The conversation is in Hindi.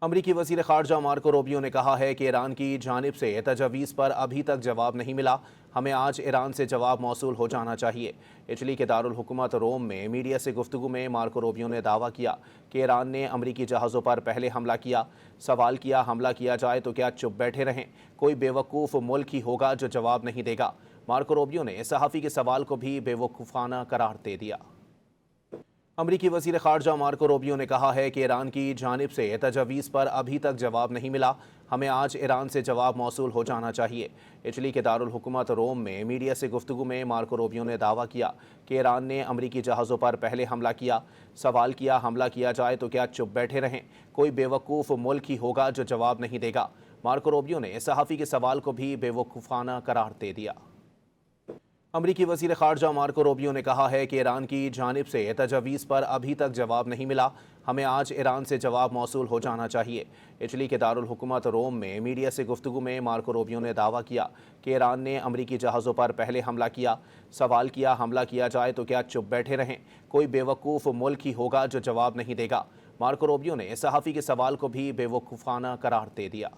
अमरीकी वज़ीर ख़ारजा मार्को रूबियो ने कहा है कि ईरान की जानिब से तजवीज़ पर अभी तक जवाब नहीं मिला। हमें आज ईरान से जवाब मौसूल हो जाना चाहिए। इटली के दारुल हुकूमत रोम में मीडिया से गुफ्तगू में मार्को रूबियो ने दावा किया कि ईरान ने अमरीकी जहाज़ों पर पहले हमला किया। सवाल किया, हमला किया जाए तो क्या चुप बैठे रहें? कोई बेवकूफ़ मुल्क ही होगा जो जवाब नहीं देगा। मार्को रूबियो ने सहाफ़ी के सवाल को भी बेवकूफ़ाना करार दे दिया। अमरीकी वज़ीर ख़ारजा मार्को रूबियो ने कहा है कि ईरान की जानिब से तजवीज़ पर अभी तक जवाब नहीं मिला। हमें आज ईरान से जवाब मौसूल हो जाना चाहिए। इटली के दारुल हुकूमत रोम में मीडिया से गुफ्तगू में मार्को रूबियो ने दावा किया कि ईरान ने अमरीकी जहाज़ों पर पहले हमला किया। सवाल किया, हमला किया जाए तो क्या चुप बैठे रहें? कोई बेवकूफ़ मुल्क ही होगा जो जवाब नहीं देगा। मार्को रूबियो ने सहाफ़ी के सवाल को भी बेवकूफ़ाना करार दे दिया। अमरीकी वज़ीर ख़ारजा मार्को रूबियो ने कहा है कि ईरान की जानिब से तजवीज़ पर अभी तक जवाब नहीं मिला। हमें आज ईरान से जवाब मौसूल हो जाना चाहिए। इटली के दारुल हुकूमत रोम में मीडिया से गुफ्तगू में मार्को रूबियो ने दावा किया कि ईरान ने अमरीकी जहाज़ों पर पहले हमला किया। सवाल किया, हमला किया जाए तो क्या चुप बैठे रहें? कोई बेवकूफ़ मुल्क ही होगा जो जवाब नहीं देगा। मार्को रूबियो ने सहाफ़ी के सवाल को भी बेवकूफ़ाना करार दे दिया।